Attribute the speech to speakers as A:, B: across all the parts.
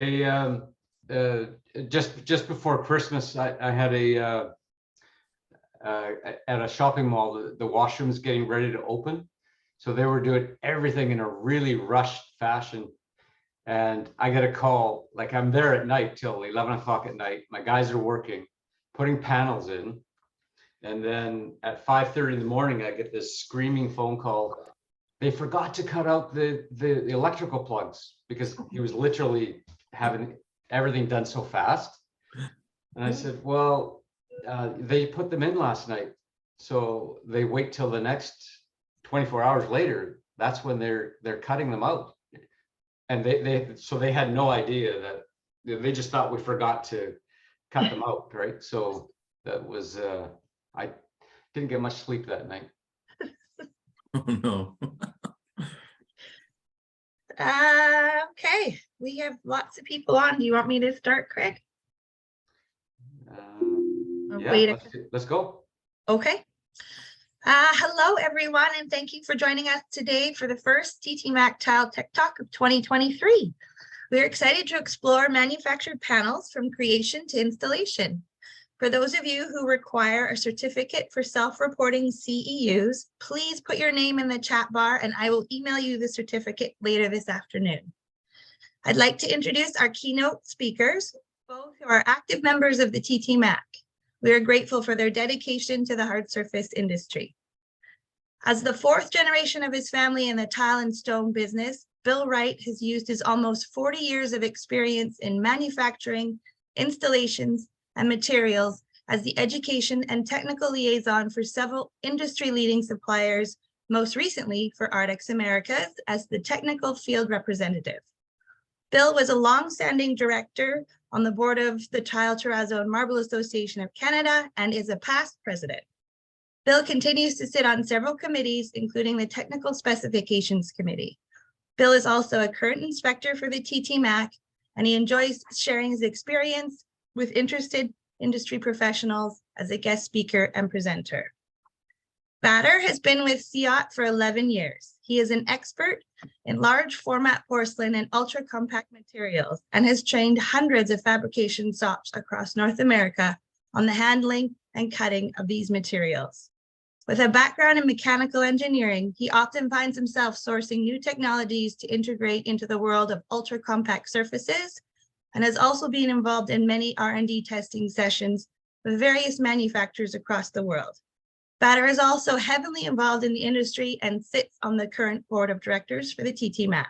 A: Hey, uh, just before Christmas, I had at a shopping mall, the washrooms getting ready to open. So they were doing everything in a really rushed fashion. And I get a call, like I'm there at night till 11 o'clock at night. My guys are working, putting panels in. And then at 5:30 in the morning, I get this screaming phone call. They forgot to cut out the electrical plugs because he was literally having everything done so fast. And I said, well, they put them in last night. So they wait till the next 24 hours later. That's when they're cutting them out. And so they had no idea that they just thought we forgot to cut them out, right? So that was I didn't get much sleep that night.
B: Oh no.
C: Okay, we have lots of people on. Do you want me to start, Craig?
A: Yeah, let's go.
C: Okay. Hello, everyone, and thank you for joining us today for the first TTMAC Tile Tech Talk of 2023. We're excited to explore manufactured panels from creation to installation. For those of you who require a certificate for self-reporting CEUs, please put your name in the chat bar and I will email you the certificate later this afternoon. I'd like to introduce our keynote speakers, both who are active members of the TTMAC. We are grateful for their dedication to the hard surface industry. As the fourth generation of his family in the tile and stone business, Bill Wright has used his almost 40 years of experience in manufacturing, installations, and materials as the education and technical liaison for several industry-leading suppliers, most recently for Ardex Americas as the technical field representative. Bill was a long-standing director on the board of the Tile, Terrazzo, and Marble Association of Canada and is a past president. Bill continues to sit on several committees, including the Technical Specifications Committee. Bill is also a current inspector for the TTMAC, and he enjoys sharing his experience with interested industry professionals as a guest speaker and presenter. Bader has been with CIOT for 11 years. He is an expert in large format porcelain and ultra compact materials and has trained hundreds of fabrication shops across North America on the handling and cutting of these materials. With a background in mechanical engineering, he often finds himself sourcing new technologies to integrate into the world of ultra compact surfaces, and has also been involved in many R&D testing sessions with various manufacturers across the world. Bader is also heavily involved in the industry and sits on the current board of directors for the TTMAC.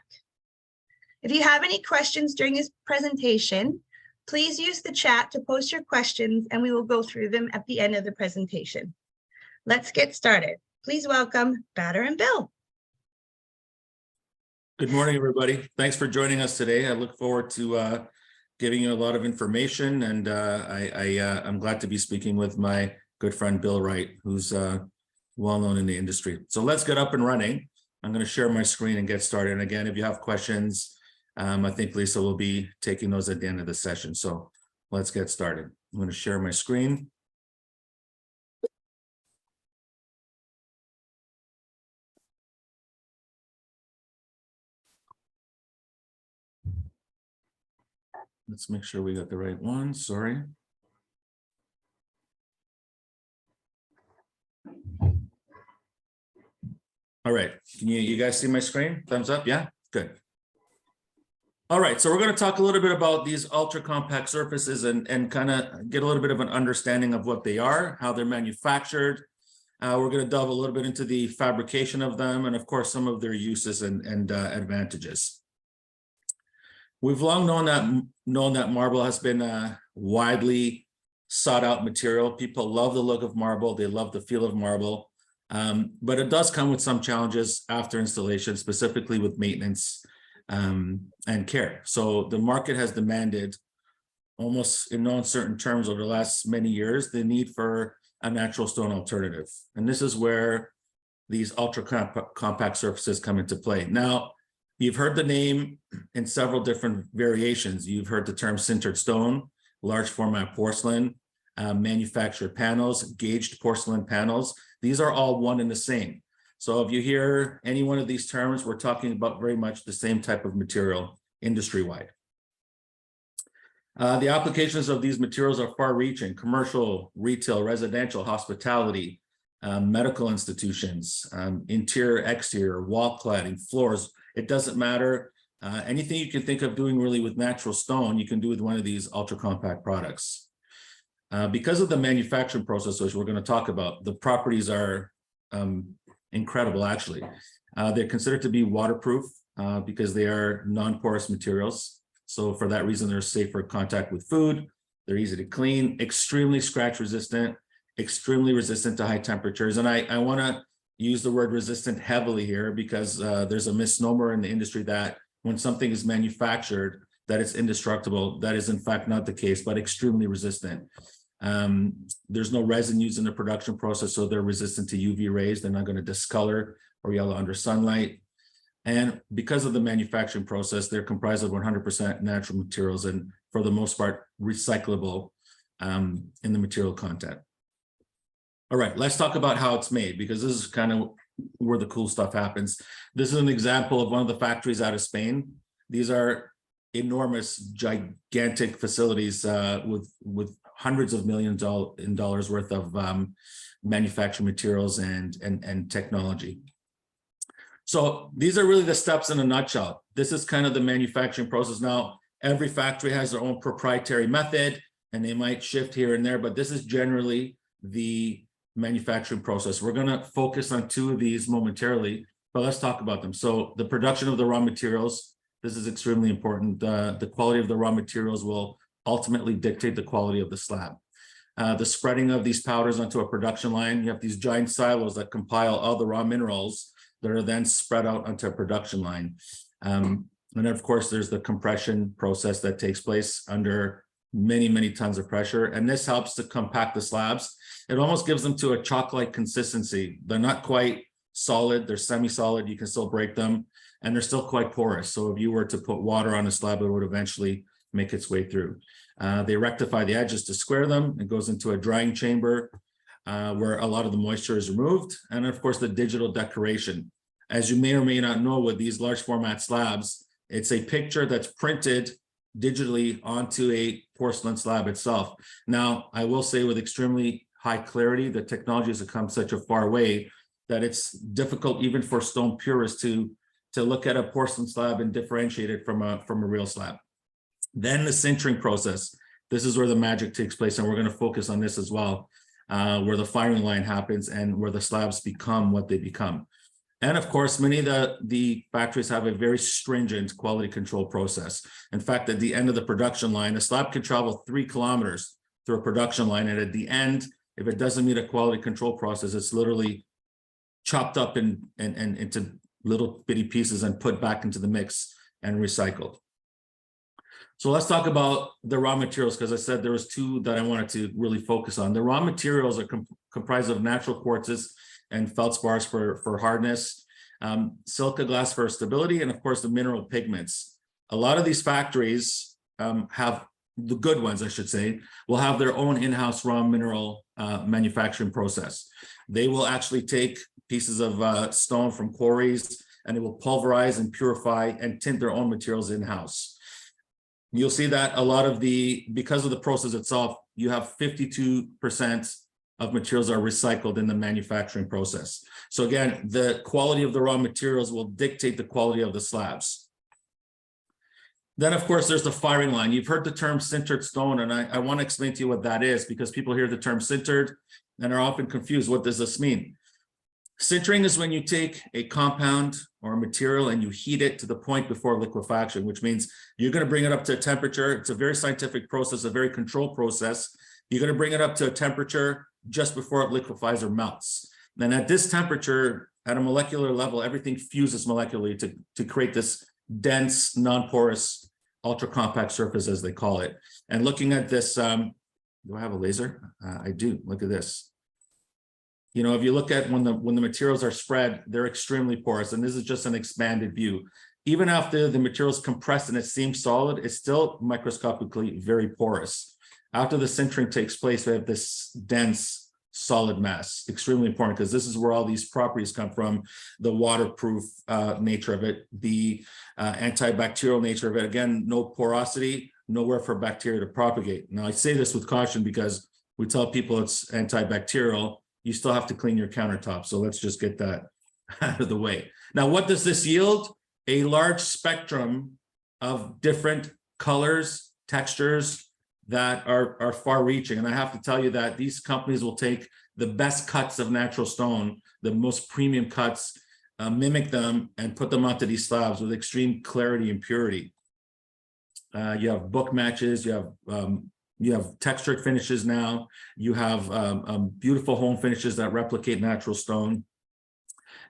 C: If you have any questions during this presentation, please use the chat to post your questions and we will go through them at the end of the presentation. Let's get started. Please welcome Bader and Bill.
B: Good morning, everybody. Thanks for joining us today. I look forward to giving you a lot of information, and I'm glad to be speaking with my good friend Bill Wright, who's well known in the industry. So let's get up and running. I'm going to share my screen and get started. And again, if you have questions, I think Lisa will be taking those at the end of the session. So let's get started. I'm going to share my screen. Let's make sure we got the right one. Sorry. All right. Can you guys see my screen? Thumbs up. Yeah, good. All right. So we're going to talk a little bit about these ultra compact surfaces and kind of get a little bit of an understanding of what they are, how they're manufactured. We're going to delve a little bit into the fabrication of them and, of course, some of their uses and advantages. We've long known that marble has been a widely sought out material. People love the look of marble. They love the feel of marble. But it does come with some challenges after installation, specifically with maintenance and care. So the market has demanded, almost in no uncertain terms over the last many years, the need for a natural stone alternative. And this is where these ultra compact surfaces come into play. Now, you've heard the name in several different variations. You've heard the term sintered stone, large format porcelain, manufactured panels, gauged porcelain panels. These are all one and the same. So if you hear any one of these terms, we're talking about very much the same type of material industry-wide. The applications of these materials are far-reaching: commercial, retail, residential, hospitality, medical institutions, interior, exterior, wall cladding, floors. It doesn't matter. Anything you can think of doing really with natural stone, you can do with one of these ultra-compact products. Because of the manufacturing process, which we're going to talk about, the properties are incredible, actually. They're considered to be waterproof because they are non-porous materials. So for that reason, they're safe for contact with food. They're easy to clean, extremely scratch resistant, extremely resistant to high temperatures. And I want to use the word resistant heavily here because there's a misnomer in the industry that when something is manufactured, that it's indestructible. That is in fact not the case, but extremely resistant. There's no resin used in the production process, so they're resistant to UV rays. They're not going to discolor or yellow under sunlight. And because of the manufacturing process, they're comprised of 100% natural materials and for the most part, recyclable in the material content. All right, let's talk about how it's made, because this is kind of where the cool stuff happens. This is an example of one of the factories out of Spain. These are enormous, gigantic facilities with hundreds of millions in dollars worth of manufacturing materials and technology. So these are really the steps in a nutshell. This is kind of the manufacturing process. Now, every factory has their own proprietary method, and they might shift here and there, but this is generally the manufacturing process. We're going to focus on two of these momentarily, but let's talk about them. So the production of the raw materials, this is extremely important. The quality of the raw materials will ultimately dictate the quality of the slab. The spreading of these powders onto a production line, you have these giant silos that compile all the raw minerals that are then spread out onto a production line. And then of course, there's the compression process that takes place under many, many tons of pressure. And this helps to compact the slabs. It almost gives them to a chalk-like consistency. They're not quite solid, they're semi-solid, you can still break them, and they're still quite porous. So if you were to put water on a slab, it would eventually make its way through. They rectify the edges to square them. It goes into a drying chamber where a lot of the moisture is removed. And of course, the digital decoration. As you may or may not know, with these large format slabs, it's a picture that's printed digitally onto a porcelain slab itself. Now, I will say with extremely high clarity, the technology has come such a far way that it's difficult even for stone purists to look at a porcelain slab and differentiate it from a real slab. Then the sintering process. This is where the magic takes place, and we're going to focus on this as well, where the firing line happens and where the slabs become what they become. And of course, many of the factories have a very stringent quality control process. In fact, at the end of the production line, a slab can travel 3 kilometers through a production line, and at the end, if it doesn't meet a quality control process, it's literally chopped up into little bitty pieces and put back into the mix and recycled. So let's talk about the raw materials, because I said there was two that I wanted to really focus on. The raw materials are comprised of natural quartzes and feldspars for hardness, silica glass for stability, and of course the mineral pigments. A lot of these factories have, the good ones I should say, will have their own in-house raw mineral manufacturing process. They will actually take pieces of stone from quarries, and they will pulverize and purify and tint their own materials in-house. You'll see that a lot of because of the process itself, you have 52% of materials are recycled in the manufacturing process. So again, the quality of the raw materials will dictate the quality of the slabs. Then of course, there's the firing line. You've heard the term sintered stone, and I want to explain to you what that is, because people hear the term sintered and are often confused. What does this mean? Sintering is when you take a compound or a material and you heat it to the point before liquefaction, which means you're going to bring it up to a temperature. It's a very scientific process, a very controlled process. You're going to bring it up to a temperature just before it liquefies or melts. Then at this temperature, at a molecular level, everything fuses molecularly to create this dense, non-porous, ultra-compact surface, as they call it. And looking at this, do I have a laser? I do. Look at this. You know, if you look at when the materials are spread, they're extremely porous, and this is just an expanded view. Even after the material is compressed and it seems solid, it's still microscopically very porous. After the sintering takes place, we have this dense, solid mass. Extremely important, because this is where all these properties come from: the waterproof nature of it, the antibacterial nature of it. Again, no porosity, nowhere for bacteria to propagate. Now, I say this with caution because we tell people it's antibacterial. You still have to clean your countertop. So let's just get that out of the way. Now, what does this yield? A large spectrum of different colors, textures that are far-reaching. And I have to tell you that these companies will take the best cuts of natural stone, the most premium cuts, mimic them and put them onto these slabs with extreme clarity and purity. You have book matches, you have textured finishes now, you have beautiful home finishes that replicate natural stone.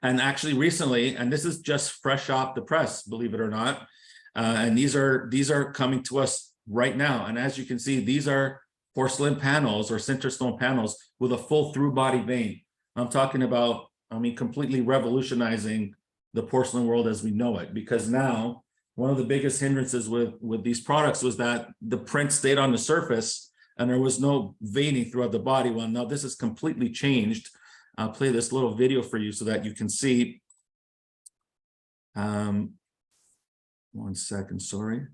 B: And actually recently, and this is just fresh off the press, believe it or not, and these are coming to us right now. And as you can see, these are porcelain panels or sinter stone panels with a full through body vein. I'm talking about, I mean, completely revolutionizing the porcelain world as we know it, because now one of the biggest hindrances with these products was that the print stayed on the surface and there was no veining throughout the body. Well, now this is completely changed. I'll play this little video for you so that you can see. 1 second, sorry.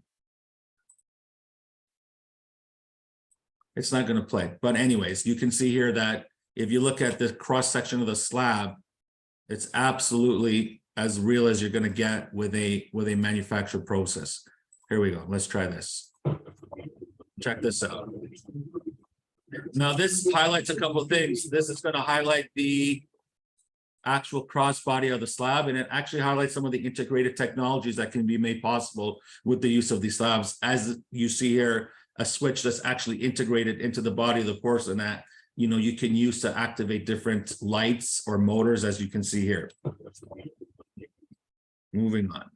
B: It's not going to play, but anyways, you can see here that if you look at the cross section of the slab, it's absolutely as real as you're going to get with a manufactured process. Here we go. Let's try this. Check this out. Now this highlights a couple of things. This is going to highlight the actual cross body of the slab, and it actually highlights some of the integrated technologies that can be made possible with the use of these slabs. As you see here, a switch that's actually integrated into the body of the porcelain that you can use to activate different lights or motors, as you can see here. Moving on.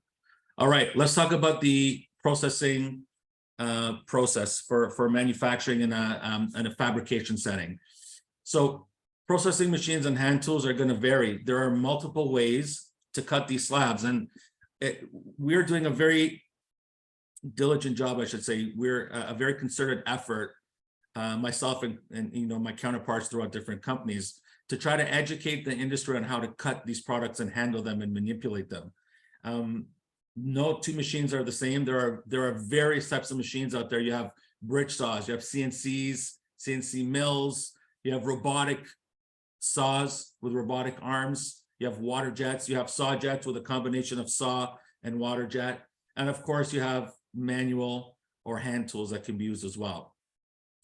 B: All right, let's talk about the processing process for manufacturing in a fabrication setting. So processing machines and hand tools are going to vary. There are multiple ways to cut these slabs, and we're doing a very diligent job, I should say. We're a very concerted effort, myself and my counterparts throughout different companies, to try to educate the industry on how to cut these products and handle them and manipulate them. No two machines are the same. There are various types of machines out there. You have bridge saws, you have CNCs, CNC mills, you have robotic saws with robotic arms, you have water jets, you have saw jets with a combination of saw and water jet, and of course you have manual or hand tools that can be used as well.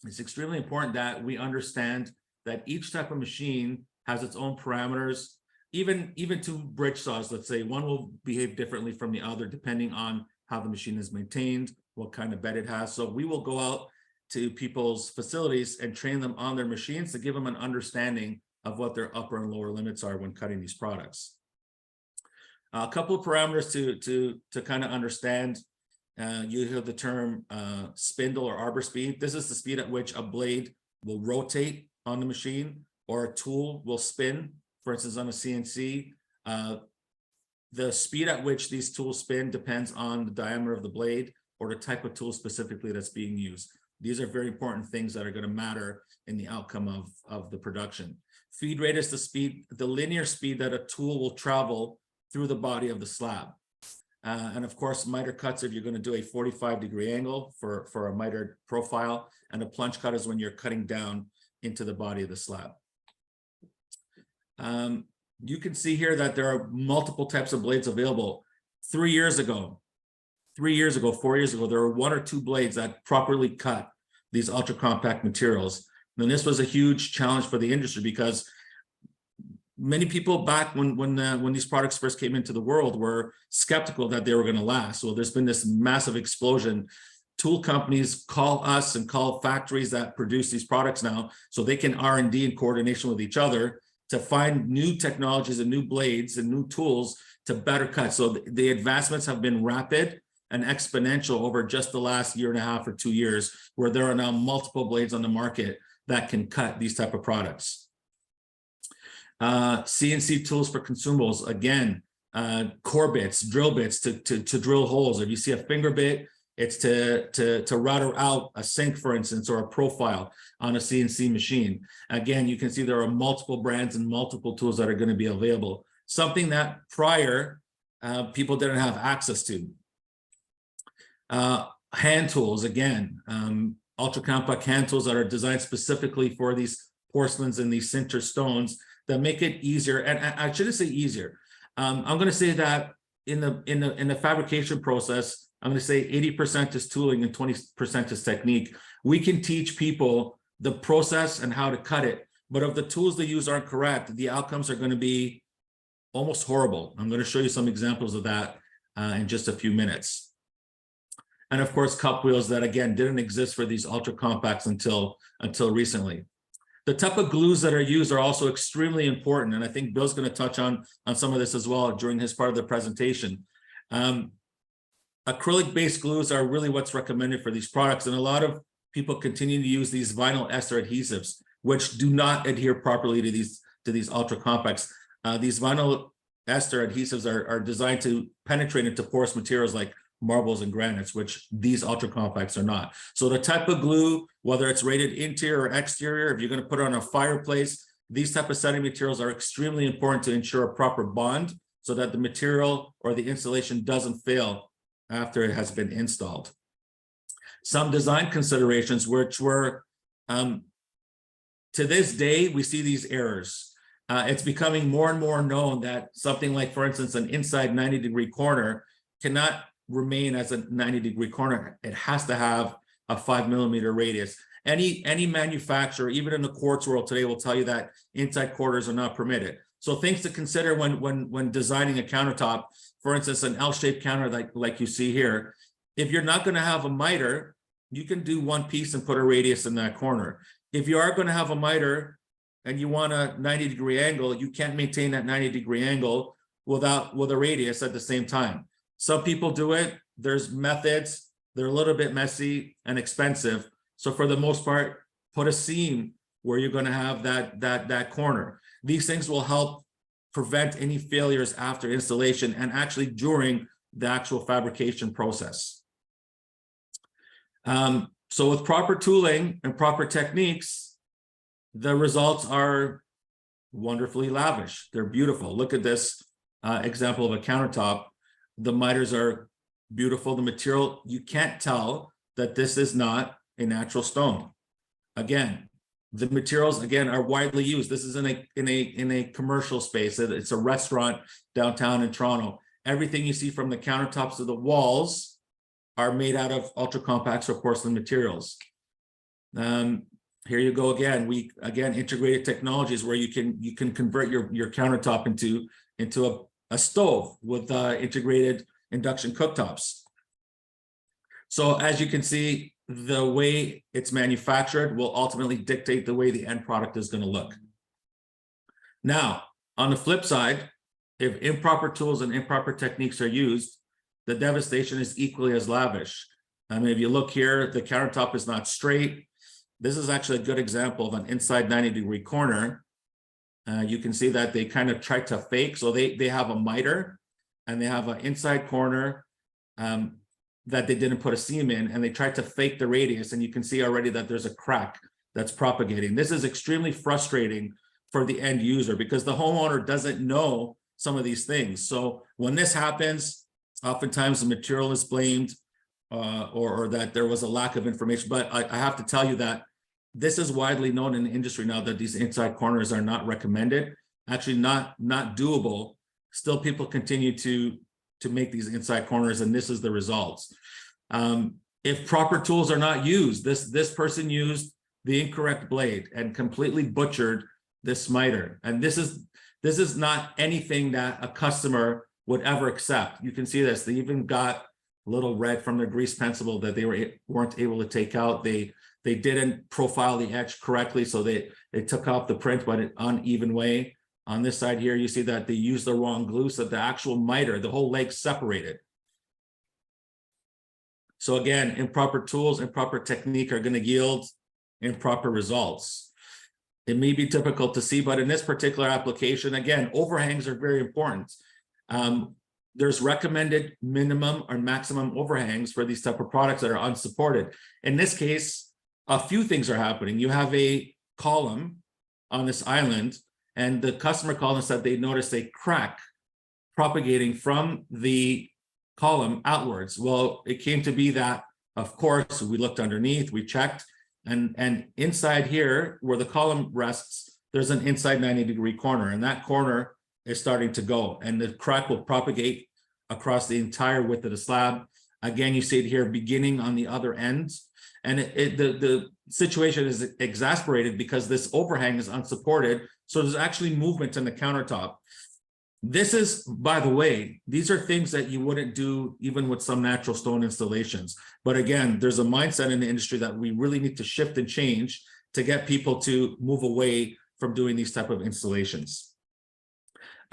B: It's extremely important that we understand that each type of machine has its own parameters. Even two bridge saws, let's say, one will behave differently from the other depending on how the machine is maintained, what kind of bed it has. So we will go out to people's facilities and train them on their machines to give them an understanding of what their upper and lower limits are when cutting these products. A couple of parameters to kind of understand. You hear the term spindle or arbor speed. This is the speed at which a blade will rotate on the machine or a tool will spin. For instance, on a CNC, the speed at which these tools spin depends on the diameter of the blade or the type of tool specifically that's being used. These are very important things that are going to matter in the outcome of the production. Feed rate is the linear speed that a tool will travel through the body of the slab. And of course, miter cuts, if you're going to do a 45-degree angle for a mitered profile, and a plunge cut is when you're cutting down into the body of the slab. You can see here that there are multiple types of blades available. 4 years ago, there were 1 or 2 blades that properly cut these ultra compact materials. And this was a huge challenge for the industry because many people back when these products first came into the world were skeptical that they were going to last. So there's been this massive explosion. Tool companies call us and call factories that produce these products now so they can R&D in coordination with each other to find new technologies and new blades and new tools to better cut. So the advancements have been rapid and exponential over just the last 1.5 years or 2 years, where there are now multiple blades on the market that can cut these type of products. CNC tools for consumables, again, core bits, drill bits to drill holes. If you see a finger bit, it's to router out a sink, for instance, or a profile on a CNC machine. Again, you can see there are multiple brands and multiple tools that are going to be available, something that prior people didn't have access to. Hand tools, again, ultra compact hand tools that are designed specifically for these porcelains and these sinter stones that make it easier. And I shouldn't say easier. I'm going to say that in the fabrication process, I'm going to say 80% is tooling and 20% is technique. We can teach people the process and how to cut it, but if the tools they use aren't correct, the outcomes are going to be almost horrible. I'm going to show you some examples of that in just a few minutes. And of course, cup wheels that, again, didn't exist for these ultra compacts until recently. The type of glues that are used are also extremely important. And I think Bill's going to touch on some of this as well during his part of the presentation. Acrylic-based glues are really what's recommended for these products. And a lot of people continue to use these vinyl ester adhesives, which do not adhere properly to these ultra compacts. These vinyl ester adhesives are designed to penetrate into porous materials like marbles and granites, which these ultra compacts are not. So the type of glue, whether it's rated interior or exterior, if you're going to put it on a fireplace, these type of setting materials are extremely important to ensure a proper bond so that the material or the installation doesn't fail after it has been installed. Some design considerations, which were, to this day, we see these errors. It's becoming more and more known that something like, for instance, an inside 90-degree corner cannot remain as a 90-degree corner. It has to have a 5mm radius. Any manufacturer, even in the quartz world today, will tell you that inside corners are not permitted. So things to consider when designing a countertop, for instance, an L-shaped counter like you see here. If you're not going to have a miter, you can do one piece and put a radius in that corner. If you are going to have a miter and you want a 90-degree angle, you can't maintain that 90-degree angle with a radius at the same time. Some people do it. There's methods. They're a little bit messy and expensive. So for the most part, put a seam where you're going to have that corner. These things will help prevent any failures after installation and actually during the actual fabrication process. So with proper tooling and proper techniques, the results are wonderfully lavish. They're beautiful. Look at this example of a countertop. The miters are beautiful. The material, you can't tell that this is not a natural stone. Again, the materials are widely used. This is in a commercial space. It's a restaurant downtown in Toronto. Everything you see from the countertops to the walls are made out of ultra compacts or porcelain materials. Here you go again. We integrated technologies where you can convert your countertop into a stove with integrated induction cooktops. So as you can see, the way it's manufactured will ultimately dictate the way the end product is going to look. Now, on the flip side, if improper tools and improper techniques are used, the devastation is equally as lavish. I mean, if you look here, the countertop is not straight. This is actually a good example of an inside 90-degree corner. You can see that they kind of tried to fake. So they have a miter and they have an inside corner that they didn't put a seam in, and they tried to fake the radius. And you can see already that there's a crack that's propagating. This is extremely frustrating for the end user because the homeowner doesn't know some of these things. So when this happens, oftentimes the material is blamed or that there was a lack of information. But I have to tell you that this is widely known in the industry now that these inside corners are not recommended, actually not doable. Still, people continue to make these inside corners, and this is the results. If proper tools are not used, this person used the incorrect blade and completely butchered this miter. And this is not anything that a customer would ever accept. You can see this. They even got a little red from their grease pencil that they weren't able to take out. They didn't profile the edge correctly, so they took off the print, but an uneven way. On this side here, you see that they used the wrong glue, so the actual miter, the whole leg separated. So again, improper tools, improper technique are going to yield improper results. It may be difficult to see, but in this particular application, again, overhangs are very important. There's recommended minimum or maximum overhangs for these type of products that are unsupported. In this case, a few things are happening. You have a column on this island, and the customer called and said they noticed a crack propagating from the column outwards. Well, it came to be that Of course, we looked underneath, we checked, and inside here where the column rests, there's an inside 90-degree corner, and that corner is starting to go, and the crack will propagate across the entire width of the slab. Again, you see it here beginning on the other ends, and the situation is exasperated because this overhang is unsupported, so there's actually movement in the countertop. This is, by the way, these are things that you wouldn't do even with some natural stone installations. But again, there's a mindset in the industry that we really need to shift and change to get people to move away from doing these type of installations.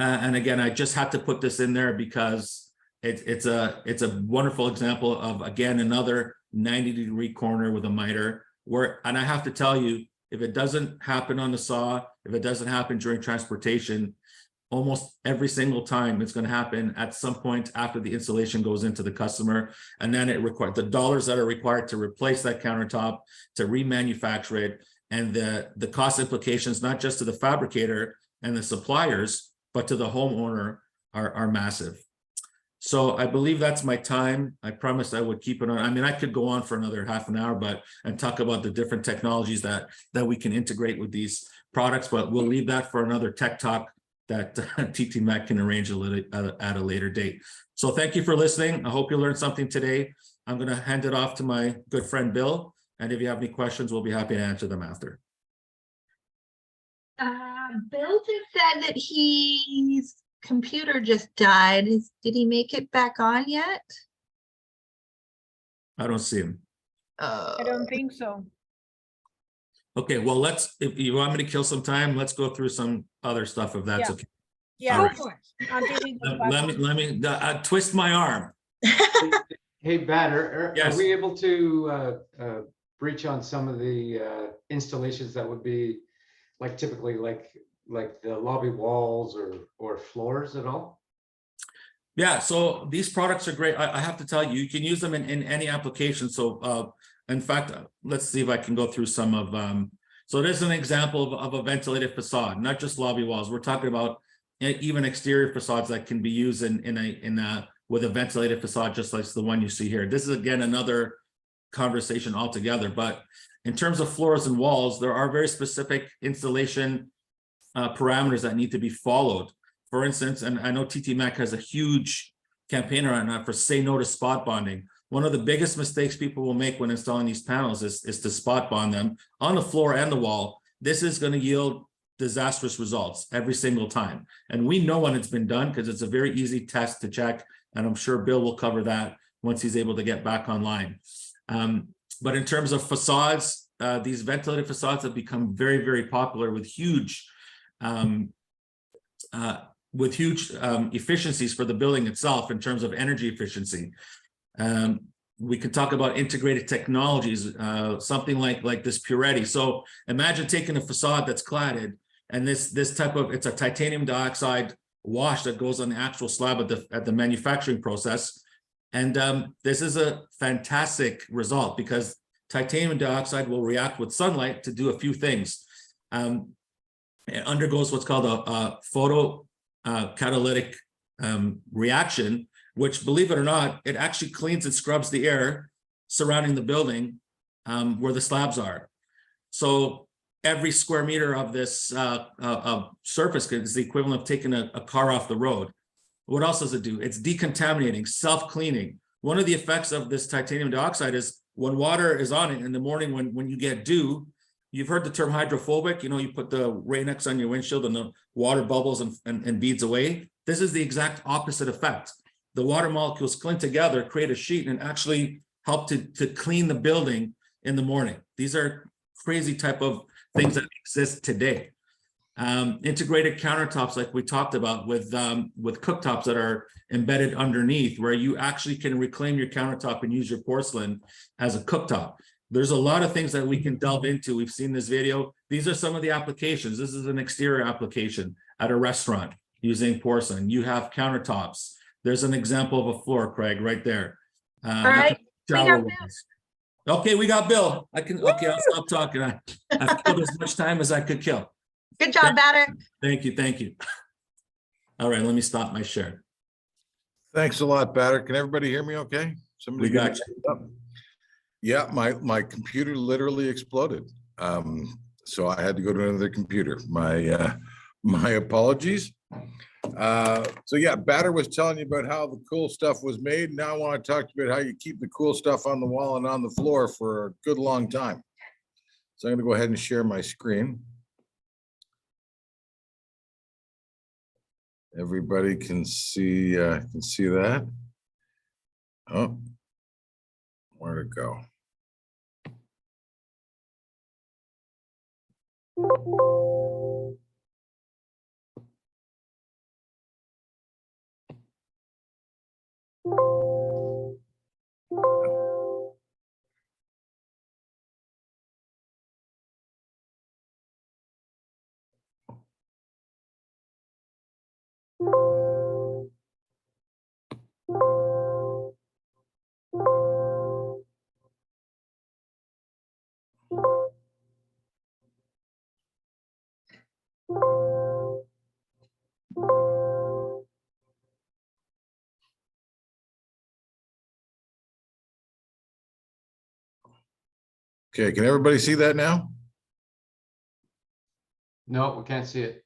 B: And again, I just had to put this in there because it's a wonderful example of, again, another 90-degree corner with a miter where, and I have to tell you, if it doesn't happen on the saw, if it doesn't happen during transportation, almost every single time it's going to happen at some point after the installation goes into the customer, and then it requires the dollars that are required to replace that countertop, to remanufacture it, and the cost implications, not just to the fabricator and the suppliers, but to the homeowner are massive. So I believe that's my time. I promised I would keep it on. I mean, I could go on for another half an hour, and talk about the different technologies that we can integrate with these products, but we'll leave that for another tech talk that TTMAC can arrange at a later date. So thank you for listening. I hope you learned something today. I'm going to hand it off to my good friend Bill, and if you have any questions, we'll be happy to answer them after.
C: Bill just said that his computer just died. Did he make it back on yet?
B: I don't see him.
D: I don't think so.
B: Okay, well, if you want me to kill some time, let's go through some other stuff if that's
D: Yeah.
B: okay.
D: Yeah.
B: All right.
D: Until he goes back.
B: Let me twist my arm.
A: Hey, Banner,
B: Yes.
A: are we able to breach on some of the installations that would be like typically like the lobby walls or floors at all?
B: Yeah, so these products are great. I have to tell you, you can use them in any application. So in fact, let's see if I can go through some of so there's an example of a ventilated facade, not just lobby walls. We're talking about even exterior facades that can be used with a ventilated facade, just like the one you see here. This is again another conversation altogether, but in terms of floors and walls, there are very specific installation parameters that need to be followed. For instance, and I know TTMAC has a huge campaign around that for say no to spot bonding. One of the biggest mistakes people will make when installing these panels is to spot bond them on the floor and the wall. This is going to yield disastrous results every single time. And we know when it's been done because it's a very easy test to check. And I'm sure Bill will cover that once he's able to get back online. But in terms of facades, these ventilated facades have become very, very popular with huge efficiencies for the building itself in terms of energy efficiency. We could talk about integrated technologies, something like this Puretti. So imagine taking a facade that's cladded, and this type of, it's a titanium dioxide wash that goes on the actual slab at the manufacturing process. And this is a fantastic result because titanium dioxide will react with sunlight to do a few things. It undergoes what's called a photo catalytic reaction, which, believe it or not, it actually cleans and scrubs the air surrounding the building where the slabs are. So every square meter of this surface is the equivalent of taking a car off the road. What else does it do? It's decontaminating, self-cleaning. One of the effects of this titanium dioxide is when water is on it in the morning, when you get dew, you've heard the term hydrophobic, you know, you put the Rain-X on your windshield and the water bubbles and beads away. This is the exact opposite effect. The water molecules cling together, create a sheet, and actually help to clean the building in the morning. These are crazy type of things that exist today. Integrated countertops, like we talked about, with cooktops that are embedded underneath, where you actually can reclaim your countertop and use your porcelain as a cooktop. There's a lot of things that we can delve into. We've seen this video. These are some of the applications. This is an exterior application at a restaurant using porcelain. You have countertops. There's an example of a floor, Craig, right there.
C: All right.
B: Okay, we got Bill. Okay, I'll stop talking. I've killed as much time as I could kill.
C: Good job, Batter.
B: Thank you. All right, let me stop my share.
E: Thanks a lot, Batter. Can everybody hear me okay?
B: We got
E: you. Yeah, my computer literally exploded. So I had to go to another computer. My apologies. So yeah, Batter was telling you about how the cool stuff was made. Now I want to talk to you about how you keep the cool stuff on the wall and on the floor for a good long time. So I'm going to go ahead and share my screen. Everybody can see that. Oh, where to go? Okay, can everybody see that now?
A: No, we can't see it.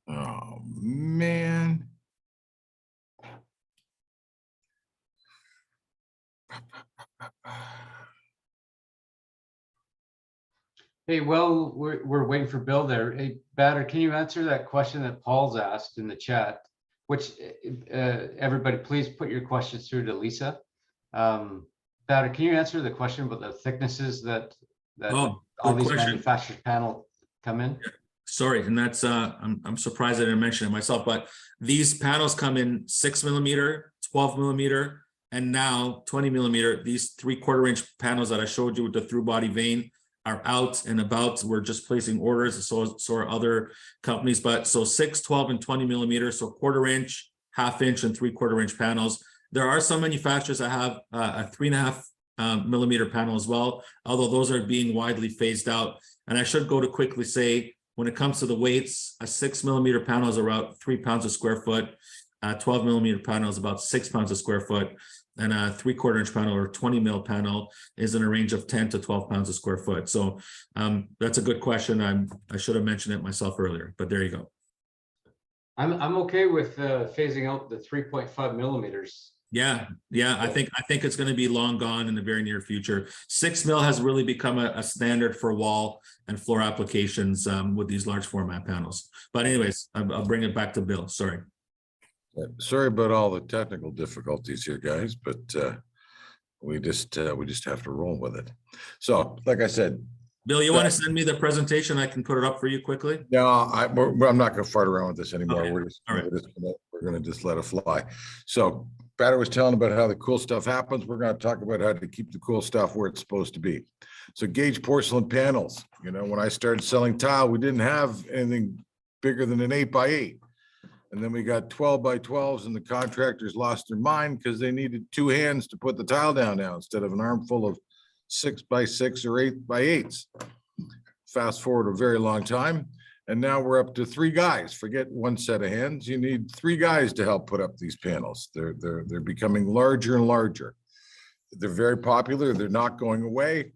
E: Oh, man.
A: Hey, well, we're waiting for Bill there. Hey, Batter, can you answer that question that Paul's asked in the chat? Which everybody, please put your questions through to Lisa. Batter, can you answer the question about the thicknesses that
B: Oh,
A: all
B: good
A: these
B: question.
A: manufactured panel come in?
B: Sorry, and that's I'm surprised I didn't mention it myself, but these panels come in 6mm, 12mm, and now 20mm. These 3/4 inch panels that I showed you with the through body vane are out and about. We're just placing orders, so are other companies. But so 6, 12, and 20mm, so 1/4 inch, 1/2 inch, and 3/4 inch panels. There are some manufacturers that have a 3.5 millimeter panel as well, although those are being widely phased out. And I should go to quickly say, when it comes to the weights, a 6mm panel is about 3 pounds a square foot. A 12mm panel is about 6 pounds a square foot. And a 3/4 inch panel or 20mm panel is in a range of 10 to 12 pounds a square foot. So that's a good question. I should have mentioned it myself earlier, but there you go.
A: I'm okay with phasing out the 3.5 millimeters.
B: Yeah, I think it's going to be long gone in the very near future. 6 mil has really become a standard for wall and floor applications with these large format panels. But anyways, I'll bring it back to Bill. Sorry.
E: Sorry about all the technical difficulties here, guys, but we just have to roll with it. So, like I said,
B: Bill, you want to send me the presentation? I can put it up for you quickly.
E: no, I'm not going to fart around with this anymore.
B: Okay.
E: We're going to just let it fly. So, Batter was telling about how the cool stuff happens. We're going to talk about how to keep the cool stuff where it's supposed to be. So, gauge porcelain panels. You know, when I started selling tile, we didn't have anything bigger than an 8x8. And then we got 12x12s, and the contractors lost their mind because they needed 2 hands to put the tile down now instead of an armful of 6x6 or 8x8s. Fast forward a very long time, and now we're up to 3 guys. Forget 1 set of hands. You need 3 guys to help put up these panels. They're becoming larger and larger. They're very popular. They're not going away.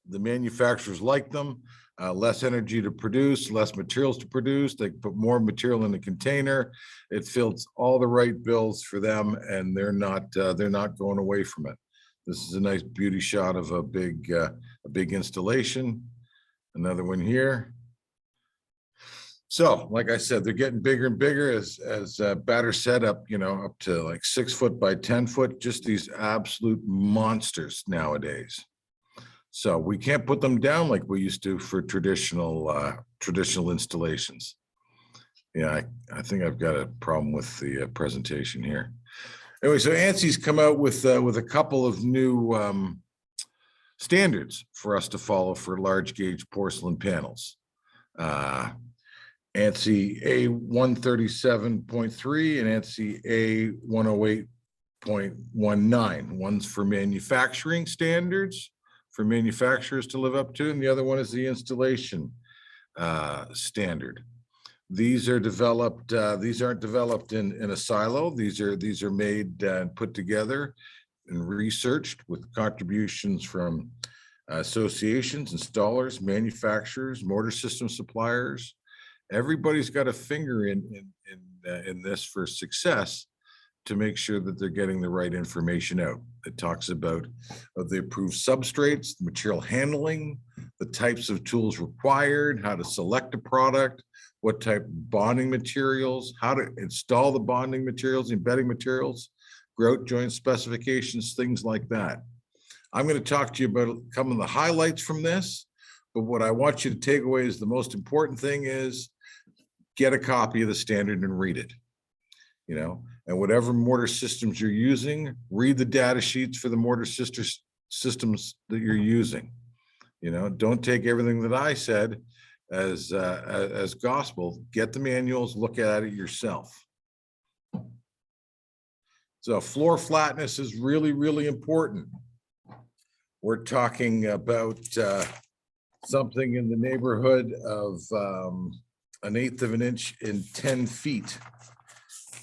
E: The manufacturers like them. Less energy to produce, less materials to produce. They put more material in the container. It fills all the right bills for them, and they're not going away from it. This is a nice beauty shot of a big installation. Another one here. So, like I said, they're getting bigger and bigger as Batter said, up to like 6 foot by 10 foot. Just these absolute monsters nowadays. So we can't put them down like we used to for traditional installations. Yeah, I think I've got a problem with the presentation here. Anyway, so ANSI's come out with a couple of new standards for us to follow for large gauge porcelain panels. ANSI A137.3 and ANSI A108.19. One's for manufacturing standards for manufacturers to live up to, and the other one is the installation standard. These are developed. These aren't developed in a silo. These are made and put together and researched with contributions from associations, installers, manufacturers, mortar system suppliers. Everybody's got a finger in this for success, to make sure that they're getting the right information out. It talks about the approved substrates, the material handling, the types of tools required, how to select a product, what type of bonding materials, how to install the bonding materials, embedding materials, grout joint specifications, things like that. I'm going to talk to you about some of the highlights from this, but what I want you to take away is the most important thing is get a copy of the standard and read it. You know, and whatever mortar systems you're using, read the data sheets for the mortar systems that you're using. You know, don't take everything that I said as gospel. Get the manuals, look at it yourself. So floor flatness is really, really important. We're talking about something in the neighborhood of 1/8 of an inch in 10 feet.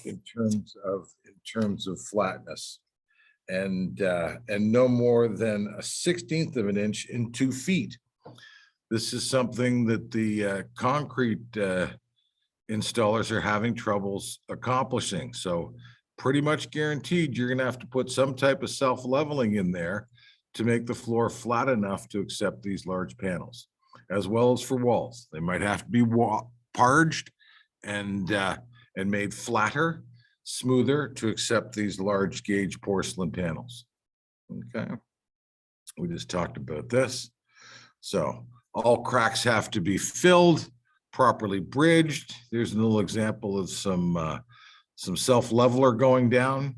E: In terms of flatness, and no more than 1/16 of an inch in 2 feet. This is something that the concrete installers are having troubles accomplishing. So pretty much guaranteed you're going to have to put some type of self-leveling in there to make the floor flat enough to accept these large panels, as well as for walls. They might have to be parged and made flatter, smoother to accept these large gauge porcelain panels. Okay, we just talked about this. So all cracks have to be filled, properly bridged. There's a little example of some self-leveler going down.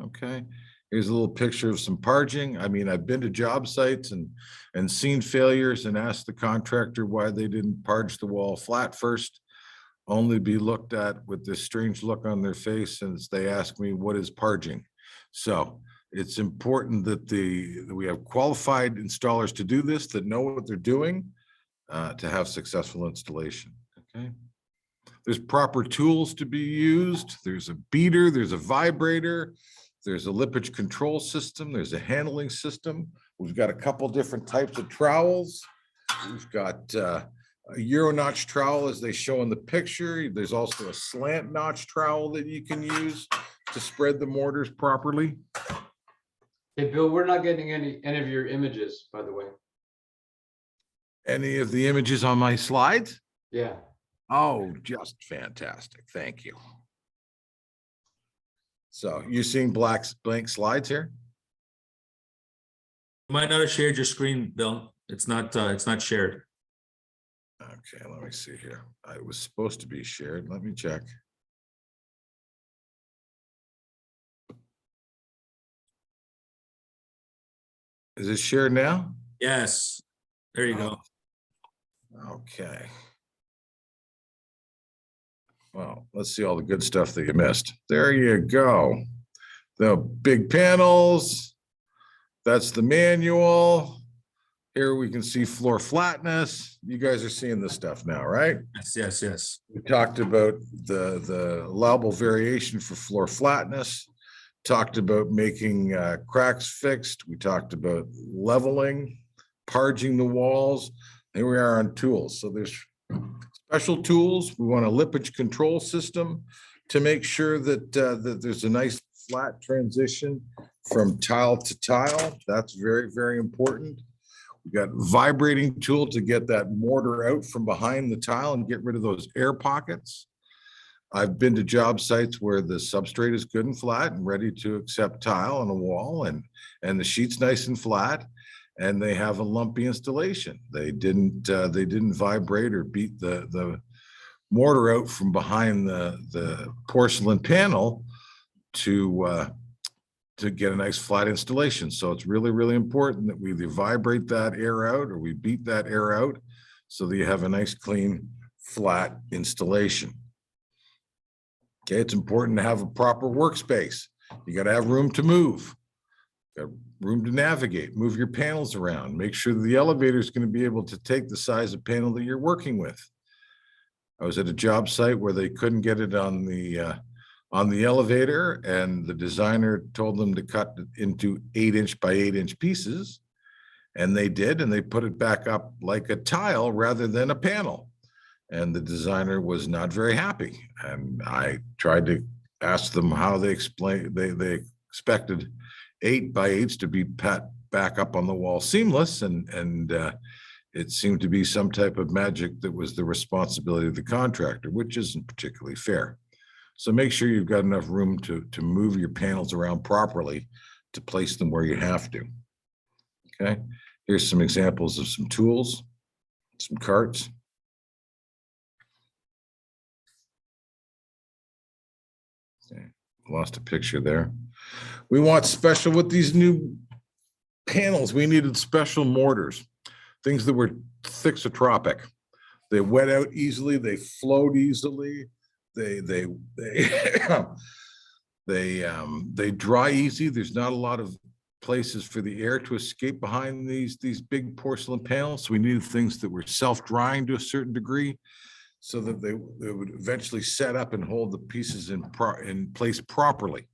E: Okay, here's a little picture of some parging. I mean, I've been to job sites and seen failures and asked the contractor why they didn't parge the wall flat first, only be looked at with this strange look on their face as they ask me, what is parging? So it's important that we have qualified installers to do this, that know what they're doing to have successful installation. Okay. There's proper tools to be used. There's a beater, there's a vibrator, there's a lippage control system, there's a handling system. We've got a couple different types of trowels. We've got a Euro notch trowel as they show in the picture. There's also a slant notch trowel that you can use to spread the mortars properly.
A: Hey, Bill, we're not getting any of your images, by the way.
E: Any of the images on my slides?
A: Yeah.
E: Oh, just fantastic. Thank you. So you're seeing blank slides here?
B: You might not have shared your screen, Bill. It's not shared.
E: Okay, let me see here. It was supposed to be shared. Let me check. Is it shared now?
B: Yes, there you go.
E: Okay. Well, let's see all the good stuff that you missed. There you go. The big panels. That's the manual. Here we can see floor flatness. You guys are seeing this stuff now, right?
B: Yes.
E: We talked about the allowable variation for floor flatness, talked about making cracks fixed. We talked about leveling, parging the walls. Here we are on tools. So there's special tools. We want a lippage control system to make sure that that there's a nice flat transition from tile to tile. That's very, very important. We've got vibrating tool to get that mortar out from behind the tile and get rid of those air pockets. I've been to job sites where the substrate is good and flat and ready to accept tile on a wall, and the sheet's nice and flat, and they have a lumpy installation. They didn't vibrate or beat the mortar out from behind the porcelain panel to get a nice flat installation. So it's really, really important that we either vibrate that air out or we beat that air out so that you have a nice, clean, flat installation. Okay, it's important to have a proper workspace. You got to have room to move, got room to navigate, move your panels around, make sure that the elevator is going to be able to take the size of panel that you're working with. I was at a job site where they couldn't get it on the on the elevator, and the designer told them to cut it into 8-inch by 8-inch pieces. And they did, and they put it back up like a tile rather than a panel. And the designer was not very happy. And I tried to ask them how they explained, they expected 8 by 8s to be back up on the wall seamless. And it seemed to be some type of magic that was the responsibility of the contractor, which isn't particularly fair. So make sure you've got enough room to move your panels around properly to place them where you have to. Okay, here's some examples of some tools, some carts. Okay. Lost a picture there. We want special with these new panels. We needed special mortars, things that were thixotropic. They wet out easily. They flowed easily. They dry easy. There's not a lot of places for the air to escape behind these big porcelain panels. So we needed things that were self-drying to a certain degree, so that they would eventually set up and hold the pieces in place properly.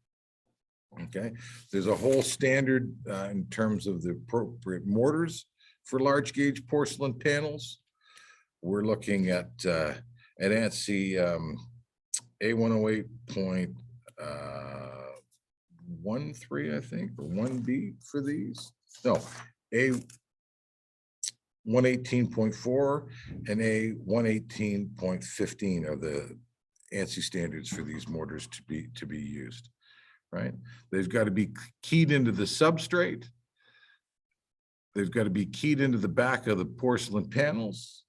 E: Okay, there's a whole standard in terms of the appropriate mortars for large gauge porcelain panels. We're looking at ANSI A108.13, I think, or 1B for these. No, A118.4 and A118.15 are the ANSI standards for these mortars to be used. Right? They've got to be keyed into the substrate. They've got to be keyed into the back of the porcelain panels.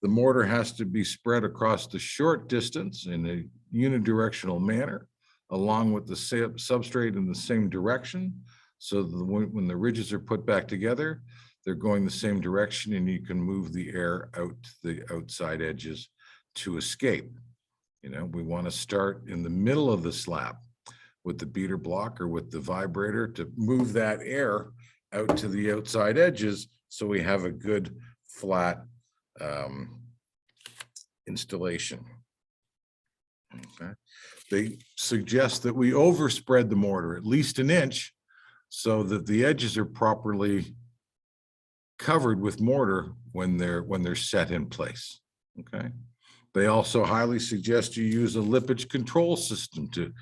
E: The mortar has to be spread across the short distance in a unidirectional manner, along with the substrate in the same direction. So that when the ridges are put back together, they're going the same direction, and you can move the air out to the outside edges to escape. You know, we want to start in the middle of the slab with the beater block or with the vibrator to move that air out to the outside edges, so we have a good flat installation. Okay. They suggest that we overspread the mortar at least an inch so that the edges are properly covered with mortar when they're set in place. Okay. They also highly suggest you use a lippage control system to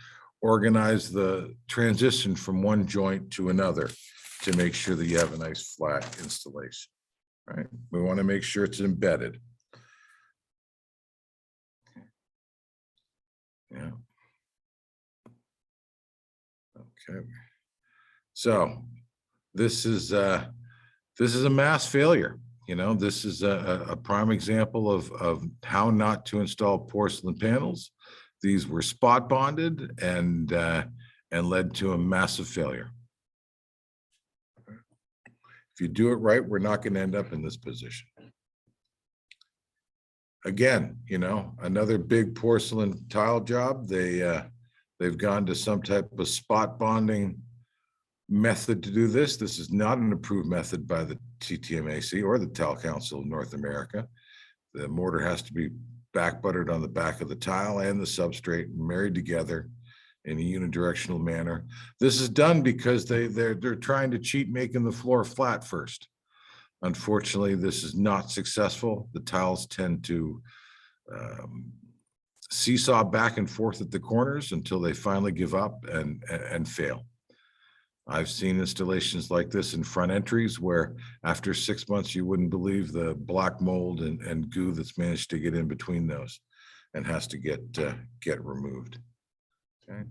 E: organize the transition from one joint to another to make sure that you have a nice flat installation. Right? We want to make sure it's embedded. Yeah. Okay. So this is a mass failure. You know, this is a prime example of how not to install porcelain panels. These were spot bonded and led to a massive failure. If you do it right, we're not going to end up in this position. Again, you know, another big porcelain tile job. They've gone to some type of spot bonding method to do this. This is not an approved method by the TTMAC or the Tile Council of North America. The mortar has to be back buttered on the back of the tile and the substrate, married together in a unidirectional manner. This is done because they're trying to cheat making the floor flat first. Unfortunately, this is not successful. The tiles tend to seesaw back and forth at the corners until they finally give up and fail. I've seen installations like this in front entries where after 6 months, you wouldn't believe the black mold and goo that's managed to get in between those and has to get removed. Okay.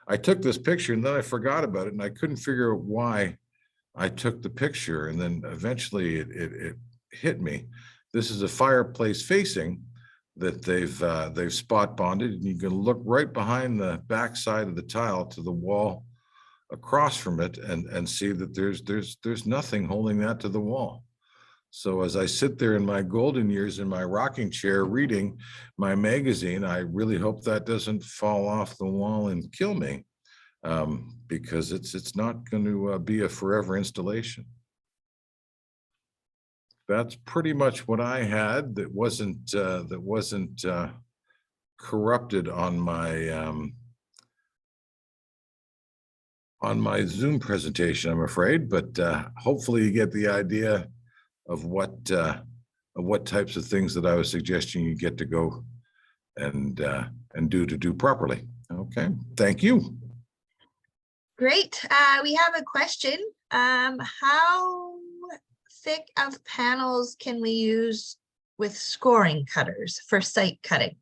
E: I took this picture and then I forgot about it, and I couldn't figure out why I took the picture, and then eventually it hit me. This is a fireplace facing that they've spot bonded, and you can look right behind the back side of the tile to the wall across from it and see that there's nothing holding that to the wall. So as I sit there in my golden years in my rocking chair reading my magazine, I really hope that doesn't fall off the wall and kill me, because it's not going to be a forever installation. That's pretty much what I had that wasn't corrupted on my on my Zoom presentation, I'm afraid, but hopefully you get the idea of what types of things that I was suggesting you get to go and do properly. Okay, thank you.
C: Great. We have a question. How thick of panels can we use with scoring cutters for site cutting?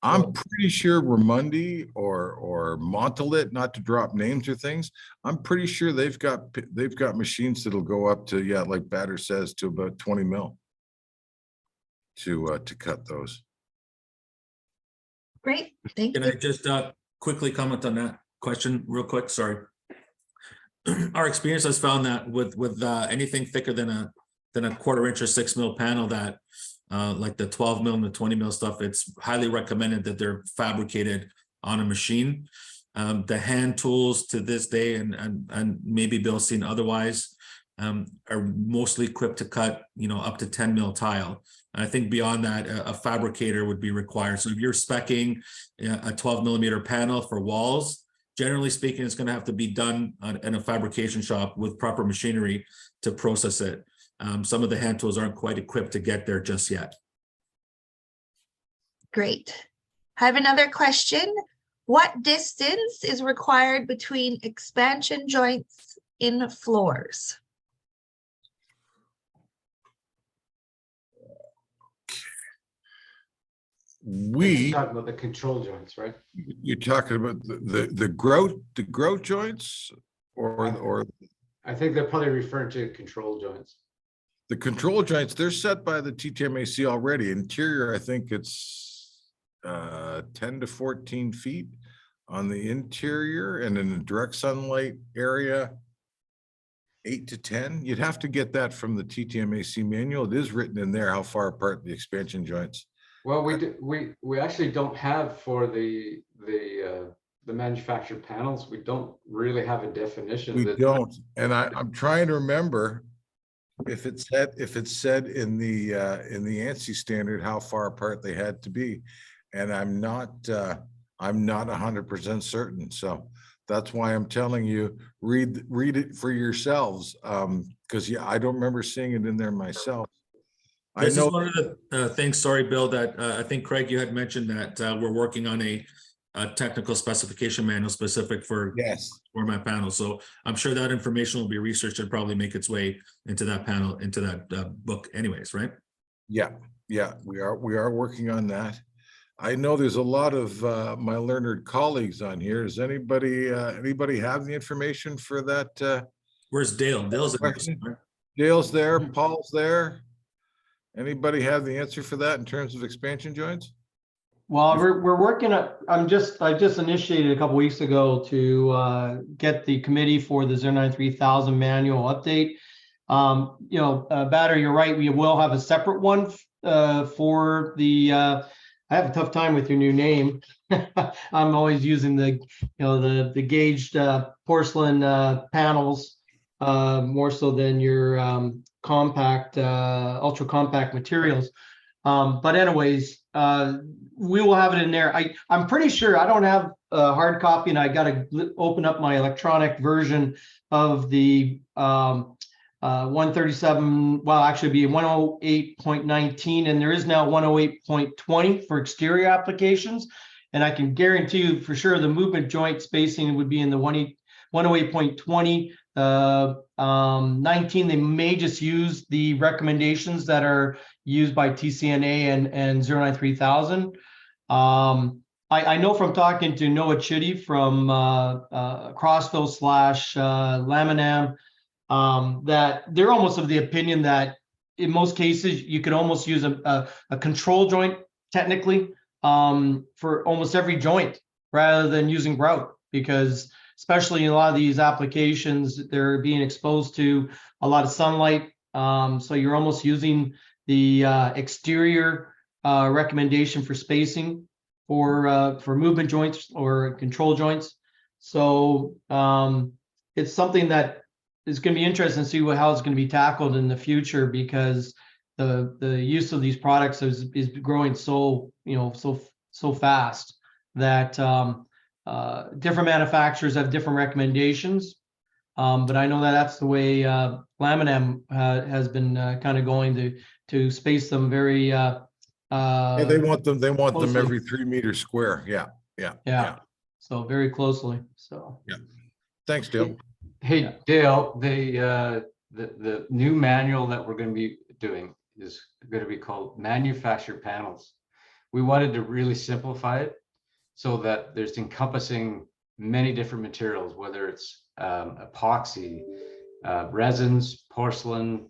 E: I'm pretty sure Ramundi or Montolit, not to drop names or things, I'm pretty sure they've got machines that'll go up to, yeah, like Batter says, to about 20 mil to cut those.
C: Great, thank
B: Can
C: you.
B: I just quickly comment on that question real quick? Sorry. Our experience has found that with anything thicker than a 1/4 inch or 6 mil panel, that like the 12 mil and the 20 mil stuff, it's highly recommended that they're fabricated on a machine. The hand tools to this day, and maybe Bill's seen otherwise, are mostly equipped to cut, up to 10 mil tile. And I think beyond that, a fabricator would be required. So if you're speccing a 12 millimeter panel for walls, generally speaking, it's going to have to be done in a fabrication shop with proper machinery to process it. Some of the hand tools aren't quite equipped to get there just yet.
C: Great. I have another question. What distance is required between expansion joints in floors?
A: You're talking about the control joints, right?
E: You're talking about the grout joints or
A: I think they're probably referring to control joints.
E: the control joints. They're set by the TTMAC already. Interior, I think it's 10 to 14 feet on the interior, and in the direct sunlight area, 8 to 10. You'd have to get that from the TTMAC manual. It is written in there how far apart the expansion joints.
A: Well, we actually don't have for the manufactured panels. We don't really have a definition.
E: We
A: that
E: don't, and I'm trying to remember if it said in the ANSI standard how far apart they had to be, and I'm not 100% certain. So that's why I'm telling you, read it for yourselves, because yeah, I don't remember seeing it in there myself.
B: This
E: I know
B: is one of the things, sorry, Bill, that I think, Craig, you had mentioned that we're working on a technical specification manual specific for
E: yes.
B: format panels. So I'm sure that information will be researched and probably make its way into that panel, into that book anyways, right?
E: Yeah, we are working on that. I know there's a lot of my learned colleagues on here. Does anybody have the information for that?
B: Where's Dale? Dale's in
E: question?
B: there.
E: Dale's there, Paul's there. Anybody have the answer for that in terms of expansion joints?
F: Well, we're working on, I just initiated a couple weeks ago to get the committee for the 093,000 manual update. Batter, you're right, we will have a separate one for the, I have a tough time with your new name. I'm always using the gauged porcelain panels more so than your compact, ultra compact materials. But anyways, we will have it in there. I'm pretty sure I don't have a hard copy, and I got to open up my electronic version of the 137. Well, actually, be 108.19, and there is now 108.20 for exterior applications. And I can guarantee you for sure the movement joint spacing would be in the 108.20. 19, they may just use the recommendations that are used by TCNA and 093,000. I know from talking to Noah Chitty from Crossville / Laminam that they're almost of the opinion that in most cases you could almost use a control joint technically for almost every joint rather than using grout, because especially in a lot of these applications, they're being exposed to a lot of sunlight. So you're almost using the exterior recommendation for spacing for movement joints or control joints. So it's something that is going to be interesting to see how it's going to be tackled in the future, because the use of these products is growing so fast that different manufacturers have different recommendations. But I know that that's the way Laminam has been kind of going to space them very.
E: Yeah, they want them
F: closely.
E: every 3 meters square. Yeah.
F: So very closely. So.
E: Thanks, Dale.
A: Hey, Dale, the new manual that we're going to be doing is going to be called Manufactured Panels. We wanted to really simplify it so that there's encompassing many different materials, whether it's epoxy, resins, porcelain.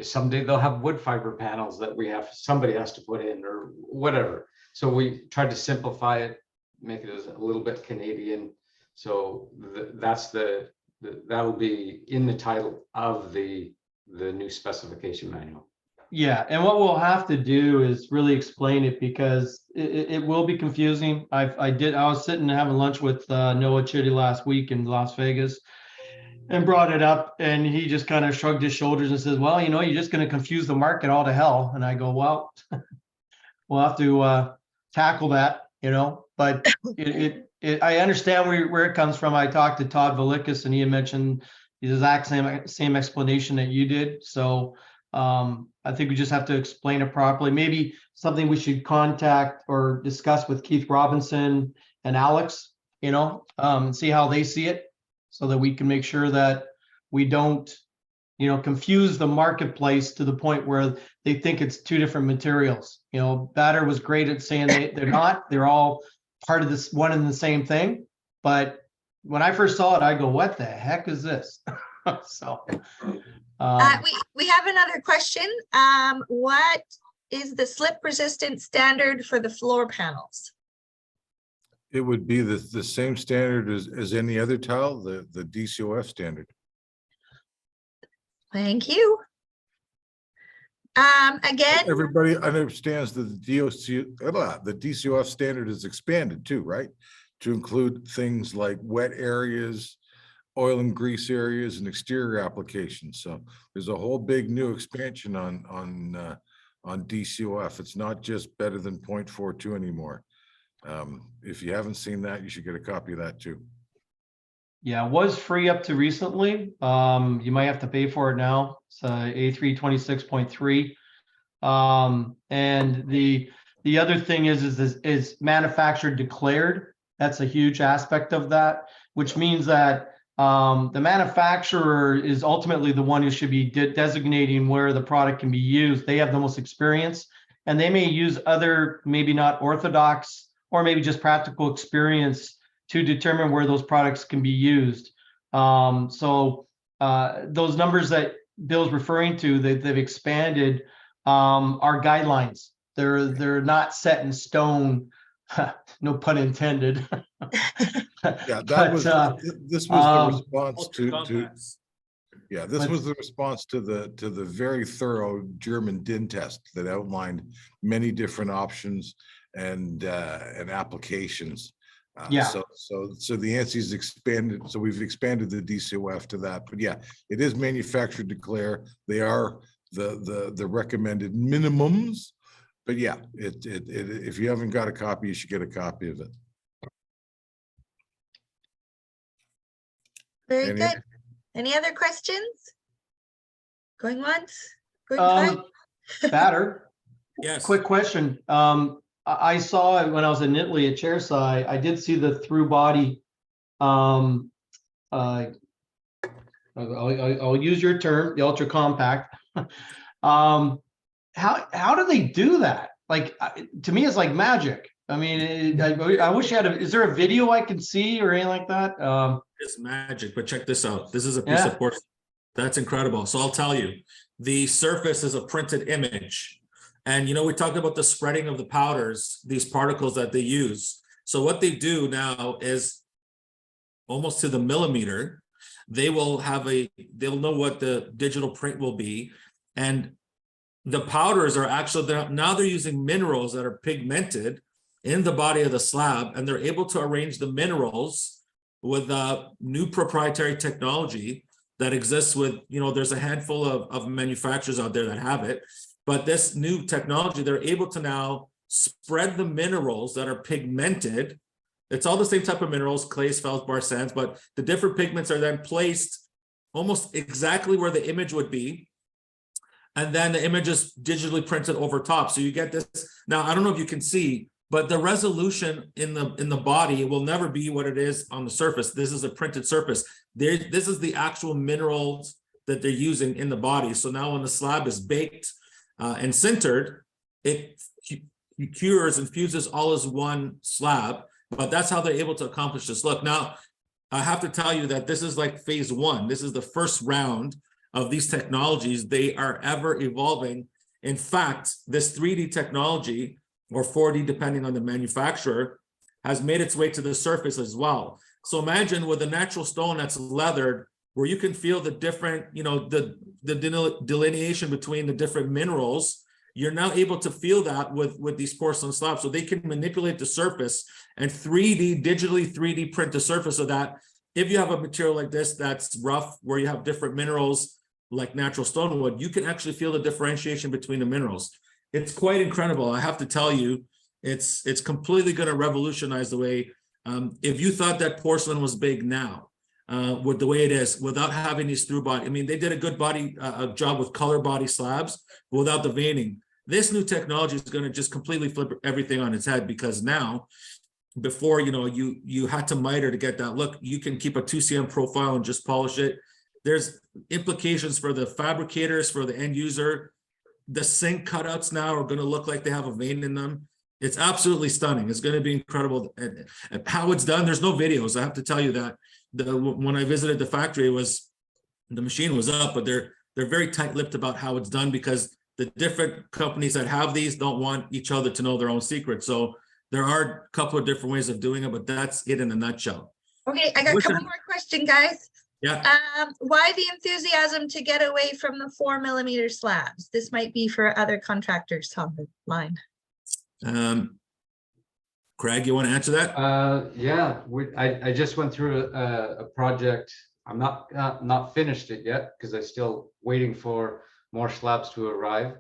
A: Someday they'll have wood fiber panels that somebody has to put in or whatever. So we tried to simplify it, make it as a little bit Canadian. So that'll be in the title of the new specification manual.
F: Yeah, and what we'll have to do is really explain it because it will be confusing. I was sitting and having lunch with Noah Chitty last week in Las Vegas and brought it up, and he just kind of shrugged his shoulders and says, well, you're just going to confuse the market all to hell. And I go, well, we'll have to tackle that, but I understand where it comes from. I talked to Todd Valikas and he had mentioned the exact same explanation that you did. So I think we just have to explain it properly. Maybe something we should contact or discuss with Keith Robinson and Alex, and see how they see it so that we can make sure that we don't, confuse the marketplace to the point where they think it's two different materials. Batter was great at saying they're not, they're all part of this one and the same thing. But when I first saw it, I go, what the heck is this? So
C: we have another question. What is the slip resistant standard for the floor panels?
E: It would be the same standard as any other tile, the DCOF standard.
C: Thank you. Again,
E: Everybody understands that the DCOF standard is expanded too, right? To include things like wet areas, oil and grease areas, and exterior applications. So there's a whole big new expansion on DCOF. It's not just better than 0.42 anymore. If you haven't seen that, you should get a copy of that too.
F: yeah, it was free up to recently. You might have to pay for it now. It's A3 26.3. And the other thing is manufacturer declared. That's a huge aspect of that, which means that the manufacturer is ultimately the one who should be designating where the product can be used. They have the most experience, and they may use other, maybe not orthodox or maybe just practical experience to determine where those products can be used. So those numbers that Bill's referring to, they've expanded, are guidelines. They're not set in stone. No pun intended.
E: Yeah, this was the response to yeah, this was the response to the very thorough German DIN test that outlined many different options and applications.
F: Yeah.
E: So the ANSI's expanded. So we've expanded the DCOF to that. But yeah, it is manufacturer declare. They are the recommended minimums. But yeah, if you haven't got a copy, you should get a copy of it.
C: very good. Any other questions? Going once? Going twice?
F: Batter.
B: Yes.
F: Quick question. I saw it when I was in Italy at Chairside. I did see the through body. I'll use your term, the ultra compact. How do they do that? Like, to me, it's like magic. I mean, I wish you had is there a video I can see or anything like that?
B: It's magic, but check this out. This is a piece of porcelain. That's incredible. So I'll tell you, the surface is a printed image. And, we talked about the spreading of the powders, these particles that they use. So what they do now is almost to the millimeter, they'll know what the digital print will be. And the powders are actually, they're using minerals that are pigmented in the body of the slab, and they're able to arrange the minerals with new proprietary technology that exists with, there's a handful of manufacturers out there that have it. But this new technology, they're able to now spread the minerals that are pigmented. It's all the same type of minerals, clays, feldspar, sands, but the different pigments are then placed almost exactly where the image would be. And then the image is digitally printed over top. So you get this. Now, I don't know if you can see, but the resolution in the body will never be what it is on the surface. This is a printed surface. This is the actual minerals that they're using in the body. So now when the slab is baked and sintered, it cures and fuses all as one slab. But that's how they're able to accomplish this look. Now, I have to tell you that this is like phase one. This is the first round of these technologies. They are ever evolving. In fact, this 3D technology, or 4D, depending on the manufacturer, has made its way to the surface as well. So imagine with a natural stone that's leathered, where you can feel the different, the delineation between the different minerals. You're now able to feel that with these porcelain slabs. So they can manipulate the surface and digitally 3D print the surface, so that if you have a material like this that's rough, where you have different minerals like natural stone wood, you can actually feel the differentiation between the minerals. It's quite incredible. I have to tell you, it's completely going to revolutionize the way, if you thought that porcelain was big now, with the way it is, without having these through body. I mean, they did a good job with color body slabs without the veining. This new technology is going to just completely flip everything on its head, because now, before, you had to miter to get that look, you can keep a 2cm profile and just polish it. There's implications for the fabricators, for the end user. The sink cutouts now are going to look like they have a vein in them. It's absolutely stunning. It's going to be incredible. And how it's done, there's no videos. I have to tell you that when I visited the factory, the machine was up, but they're very tight-lipped about how it's done, because the different companies that have these don't want each other to know their own secrets. So there are a couple of different ways of doing it, but that's it in a nutshell.
C: Okay, I got a couple more questions, guys.
B: Yeah.
C: Why the enthusiasm to get away from the 4mm slabs? This might be for other contractors on the line.
B: Craig, you want to answer that?
A: Yeah, I just went through a project. I'm not finished it yet, because I'm still waiting for more slabs to arrive.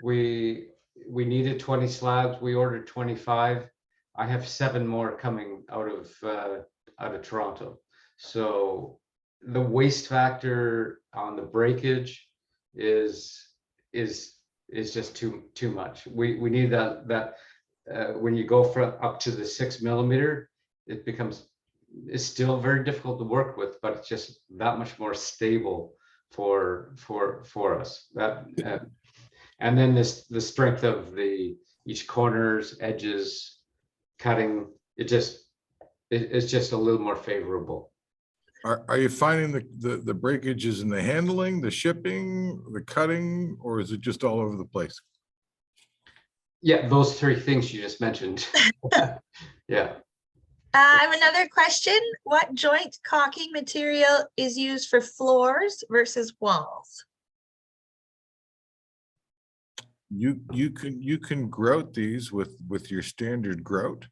A: We needed 20 slabs. We ordered 25. I have 7 more coming out of Toronto. So the waste factor on the breakage is just too much. We need that when you go from up to the 6mm, it's still very difficult to work with, but it's just that much more stable for us. And then the strength of each corners, edges, cutting, it's just a little more favorable.
E: Are you finding the breakages in the handling, the shipping, the cutting, or is it just all over the place?
A: Yeah, those 3 things you just mentioned. Yeah.
C: I have another question. What joint caulking material is used for floors versus walls?
E: You can grout these with your standard grout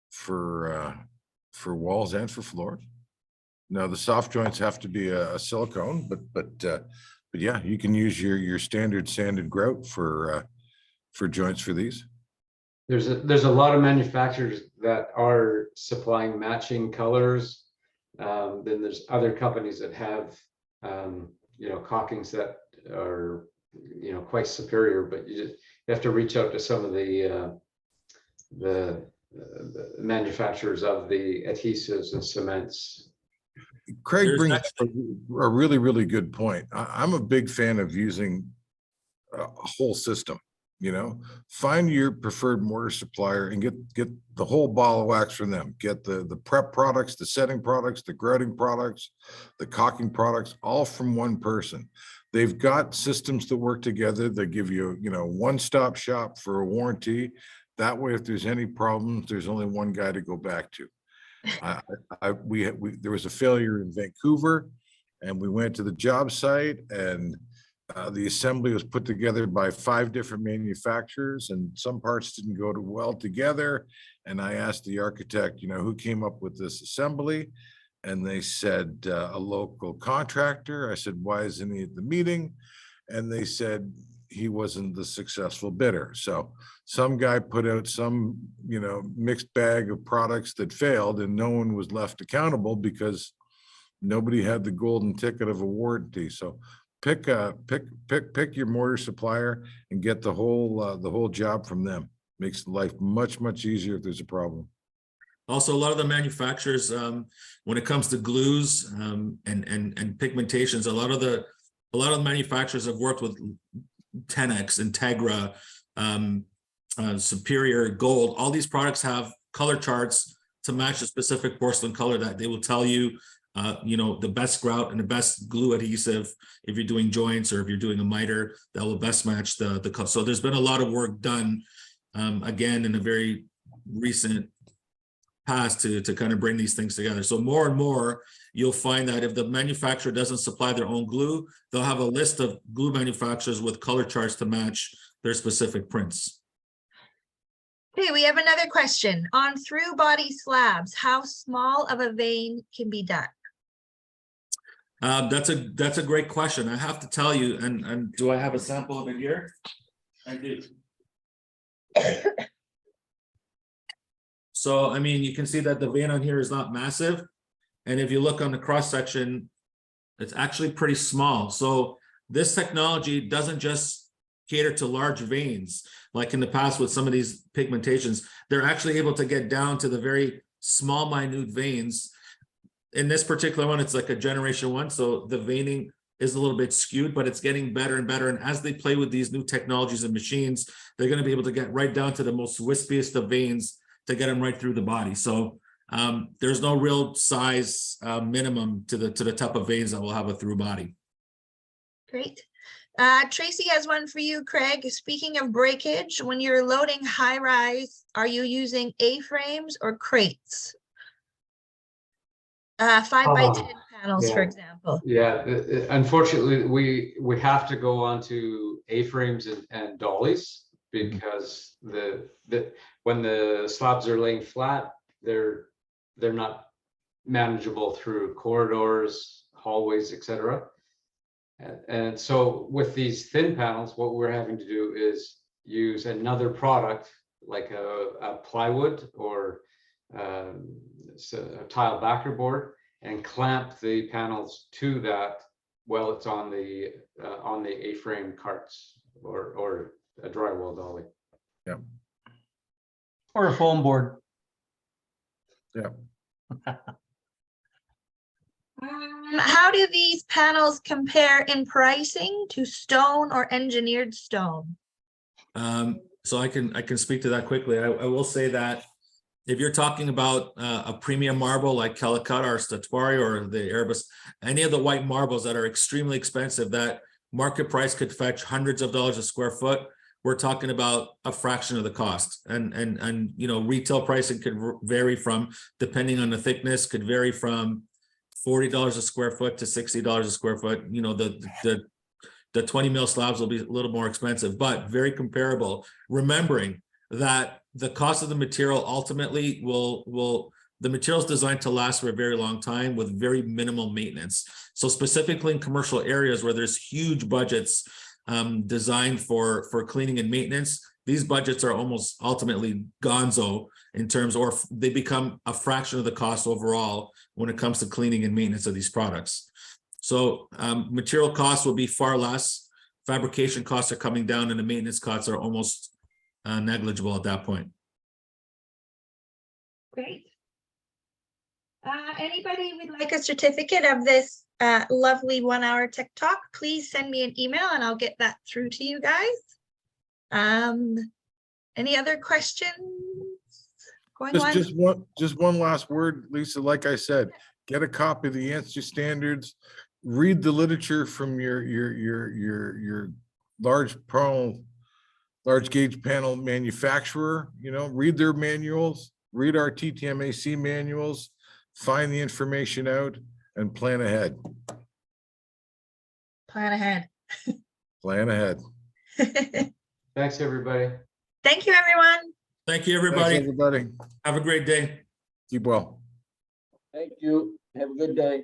E: for walls and for floors. Now the soft joints have to be a silicone, but yeah, you can use your standard sanded grout for joints for these.
A: There's a lot of manufacturers that are supplying matching colors. Then there's other companies that have caulkings that are quite superior, but you have to reach out to some of the manufacturers of the adhesives and cements.
E: Craig brings up a really, really good point. I'm a big fan of using a whole system. Find your preferred mortar supplier and get the whole ball of wax from them. Get the prep products, the setting products, the grouting products, the caulking products, all from one person. They've got systems that work together. They give you, one-stop shop for a warranty. That way, if there's any problems, there's only one guy to go back to. There was a failure in Vancouver, and we went to the job site, and the assembly was put together by 5 different manufacturers, and some parts didn't go well together. And I asked the architect, who came up with this assembly? And they said, a local contractor. I said, why isn't he at the meeting? And they said, he wasn't the successful bidder. So some guy put out some, mixed bag of products that failed and no one was left accountable because nobody had the golden ticket of a warranty. So pick your mortar supplier and get the whole job from them. Makes life much, much easier if there's a problem.
B: Also, a lot of the manufacturers, when it comes to glues and pigmentations, a lot of the manufacturers have worked with 10X, Integra, Superior, Gold. All these products have color charts to match the specific porcelain color that they will tell you, the best grout and the best glue adhesive if you're doing joints or if you're doing a miter that will best match the color. So there's been a lot of work done, again, in a very recent past to kind of bring these things together. So more and more, you'll find that if the manufacturer doesn't supply their own glue, they'll have a list of glue manufacturers with color charts to match their specific prints.
C: Okay, we have another question. On through body slabs, how small of a vein can be done?
B: That's a great question. I have to tell you, and do I have a sample of it here? I do. So, I mean, you can see that the vein on here is not massive. And if you look on the cross section, it's actually pretty small. So this technology doesn't just cater to large veins. Like in the past with some of these pigmentations, they're actually able to get down to the very small, minute veins. In this particular one, it's like a generation 1. So the veining is a little bit skewed, but it's getting better and better. And as they play with these new technologies and machines, they're going to be able to get right down to the most wispiest of veins to get them right through the body. So there's no real size minimum to the type of veins that will have a through body.
C: Great. Tracy has one for you, Craig. Speaking of breakage, when you're loading high rise, are you using A-frames or crates? 5x10 panels, for example.
A: Yeah, unfortunately, we have to go on to A-frames and dollies because when the slabs are laying flat, they're not manageable through corridors, hallways, etc. And so with these thin panels, what we're having to do is use another product like a plywood or a tile backer board and clamp the panels to that while it's on the A-frame carts or a drywall dolly.
E: Yeah.
F: Or a foam board.
E: Yeah.
C: How do these panels compare in pricing to stone or engineered stone?
B: So I can speak to that quickly. I will say that if you're talking about a premium marble like Calicut or Statuary or the Erebus, any of the white marbles that are extremely expensive, that market price could fetch hundreds of dollars a square foot, we're talking about a fraction of the cost. And retail pricing could vary from, depending on the thickness, could vary from $40 a square foot to $60 a square foot. The 20 mil slabs will be a little more expensive, but very comparable. Remembering that the cost of the material ultimately the material is designed to last for a very long time with very minimal maintenance. So specifically in commercial areas where there's huge budgets designed for cleaning and maintenance, these budgets are almost ultimately gonzo in terms, or they become a fraction of the cost overall when it comes to cleaning and maintenance of these products. So material costs will be far less, fabrication costs are coming down, and the maintenance costs are almost negligible at that point.
C: Great. Anybody would like a certificate of this lovely 1 hour tech talk, please send me an email and I'll get that through to you guys. Any other questions going on?
E: Just one last word, Lisa. Like I said, get a copy of the ANSI standards, read the literature from your large gauge panel manufacturer, read their manuals, read our TTMAC manuals, find the information out and plan ahead.
C: Plan ahead.
E: Plan ahead.
A: Thanks, everybody.
C: Thank you, everyone.
B: Thank you, everybody.
E: Thanks, everybody.
B: Have a great day.
E: Keep well.
G: Thank you. Have a good day.